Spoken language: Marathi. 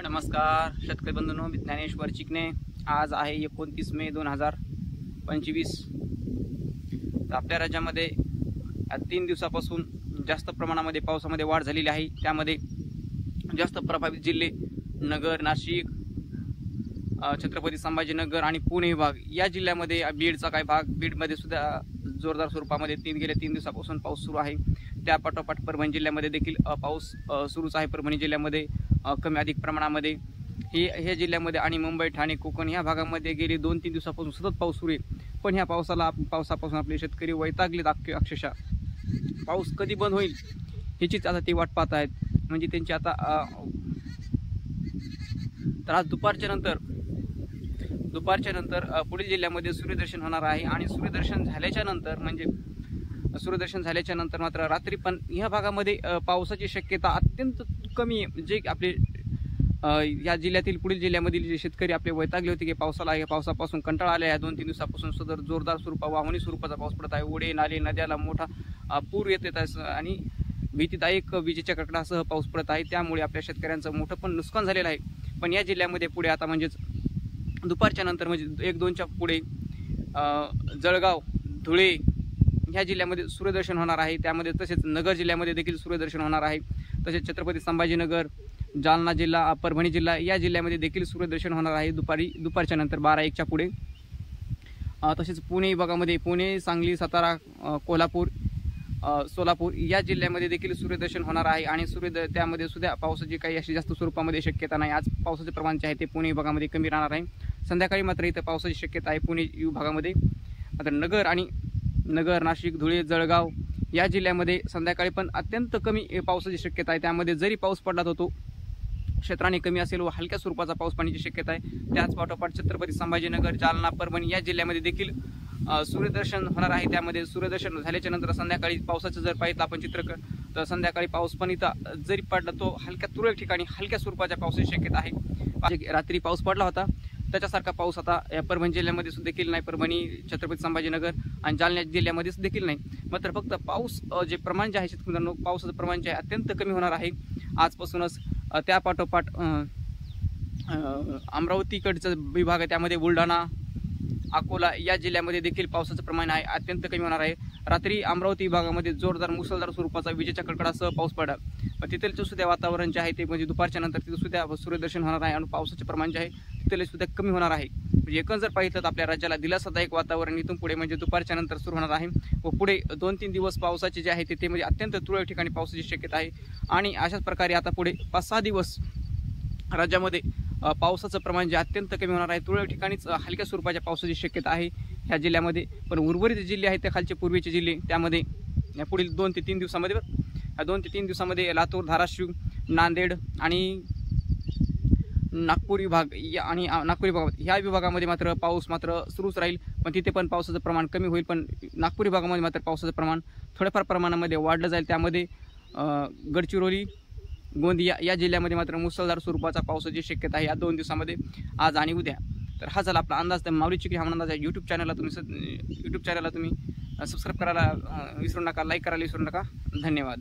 नमस्कार शेतकरी बंधूंनो, मी ज्ञानेश्वर चिकणे। आज आहे 29 मे 2025। तर आपल्या राज्यामध्ये 3 दिवसापासून जास्त प्रमाणामध्ये पावसामध्ये वाढ झालेली आहे। त्यामध्ये जास्त प्रभावित जिल्हे नगर, नाशिक, छत्रपती संभाजीनगर आणि पुणे विभाग या जिल्ह्यामध्ये, बीडचा काही भाग, बीडमध्ये सुद्धा जोरदार स्वरूपामध्ये गेल्या 3 दिवसापासून पाऊस सुरू आहे। त्या पाठोपाठ परभणी जिल्ह्यामध्ये देखील पाऊस सुरूच आहे। परभणी जिल्ह्यामध्ये कमी अधिक प्रमाणामध्ये हे जिल्ह्यामध्ये आणि मुंबई, ठाणे, कोकण या भागामध्ये गेली 2-3 दिवसापासून सतत पाऊस सुरू आहे। पण ह्या पावसापासून आपले शेतकरी वैतागलेत अक्षरशः। पाऊस कधी बंद होईल ह्याचीच आता ते वाट पाहत आहेत। म्हणजे त्यांची आता तर आज दुपारच्या नंतर पुढील जिल्ह्यामध्ये सूर्यदर्शन होणार आहे। आणि सूर्यदर्शन झाल्याच्या नंतर मात्र रात्री पण ह्या भागामध्ये पावसाची शक्यता अत्यंत कमी आहे। जे आपले या जिल्ह्यातील पुढील जिल्ह्यामधील जे शेतकरी आपले वैतागले होते की पावसापासून कंटाळा आला, या 2-3 दिवसापासून सदर जोरदार वाहनी स्वरूपाचा पाऊस पडत आहे। ओढे, नाले, नद्याला मोठा पूर येत आहे आणि भीतीदायक विजेच्या कडकडासह पाऊस पडत आहे। त्यामुळे आपल्या शेतकऱ्यांचं मोठं पण नुकसान झालेलं आहे। पण या जिल्ह्यामध्ये पुढे आता म्हणजेच दुपारच्या नंतर म्हणजे 1-2च्या पुढे जळगाव, धुळे ह्या जिल्ह्यामध्ये सूर्यदर्शन होणार आहे। त्यामध्ये तसेच नगर जिल्ह्यामध्ये देखील सूर्यदर्शन होणार आहे। तसेच छत्रपती संभाजीनगर, जालना जिल्हा, परभणी जिल्हा या जिल्ह्यामध्ये देखील सूर्यदर्शन होणार आहे दुपारच्या नंतर 12-1च्या पुढे। तसेच पुणे विभागामध्ये पुणे, सांगली, सातारा, कोल्हापूर, सोलापूर या जिल्ह्यामध्ये देखील सूर्यदर्शन होणार आहे। आणि त्यामध्ये सुद्धा पावसाची काही अशी जास्त स्वरूपामध्ये शक्यता नाही। आज पावसाचे प्रमाण जे आहे ते पुणे विभागामध्ये कमी राहणार आहे। संध्याकाळी मात्र इथं पावसाची शक्यता आहे पुणे विभागामध्ये। मात्र नगर, नाशिक, धुळे, जळगाव या जिल्ह्यामध्ये संध्याकाळी पण अत्यंत कमी पावसाची शक्यता आहे। त्यामध्ये जरी पाऊस पडला तर तो क्षेत्राने कमी असेल व हलक्या स्वरूपाचा पाऊस पडण्याची शक्यता आहे। त्याच पाठोपाठ छत्रपती संभाजीनगर, जालना, परभणी या जिल्ह्यामध्ये देखील सूर्यदर्शन होणार आहे। त्यामध्ये सूर्यदर्शन झाल्याच्या नंतर संध्याकाळी पावसाचं जर पाहिलं आपण चित्र, तर संध्याकाळी पाऊस पण इथं जरी पडला तो तुरळक ठिकाणी हलक्या स्वरूपाच्या पावसाची शक्यता आहे। रात्री पाऊस पडला होता त्याच्यासारखा पाऊस आता या परभणी जिल्ह्यामध्ये देखील नाही। परभणी, छत्रपती संभाजीनगर आणि जालना जिल्ह्यामध्ये देखील नाही। मात्र फक्त पाऊस जे प्रमाण जे आहे शेतकऱ्यांनो, पावसाचं प्रमाण जे आहे अत्यंत कमी होणार आहे आजपासूनच। त्या पाठोपाठ अमरावतीकडचा विभाग आहे, त्यामध्ये बुलढाणा, अकोला या जिल्ह्यामध्ये देखील पावसाचं प्रमाण आहे अत्यंत कमी होणार आहे। रात्री अमरावती विभागामध्ये जोरदार मुसळधार स्वरूपाचा विजेच्या कडकडासह पाऊस पडला। तिथलचं सुद्धा वातावरण जे आहे ते म्हणजे दुपारच्या नंतर तिथं सुद्धा सूर्यदर्शन होणार आहे आणि पावसाचे प्रमाण जे आहे तिथले सुद्धा कमी होणार आहे। म्हणजे एकंदर जर पाहिलं तर आपल्या राज्याला दिलासादायक वातावरण इथून पुढे म्हणजे दुपारच्या नंतर सुरू होणार आहे व पुढे 2-3 दिवस पावसाचे जे आहे ते म्हणजे अत्यंत तुरळक ठिकाणी पावसाची शक्यता आहे। आणि अशाच प्रकारे आता पुढे 5-6 दिवस राज्यामध्ये पावसाचं प्रमाण जे अत्यंत कमी होणार आहे। तुरळक ठिकाणीच हलक्या स्वरूपाच्या पावसाची शक्यता आहे ह्या जिल्ह्यामध्ये। पण उर्वरित जिल्हे आहेत ते खालचे पूर्वेचे जिल्हे, त्यामध्ये या पुढील 2 ते 3 दिवसामध्ये लातूर, धाराशिव, नांदेड आणि नागपूर विभाग ह्या विभागामध्ये मात्र पाऊस मात्र सुरूच राहील। पण तिथे पण पावसाचं प्रमाण कमी होईल। पण नागपूर विभागामध्ये मात्र पावसाचं प्रमाण थोड्याफार प्रमाणामध्ये वाढलं जाईल। त्यामध्ये गडचिरोली, गोंदिया या जिल्ह्यामध्ये मात्र मुसळधार स्वरूपाचा पावसाची शक्यता आहे या 2 दिवसामध्ये, आज आणि उद्या। तर हा झाला आपला अंदाज। तर माऊली चिकणे हा अंदाज आहे। यूट्यूब चॅनलला तुम्ही सबस्क्राईब करायला विसरू नका, लाईक करायला विसरू नका। धन्यवाद।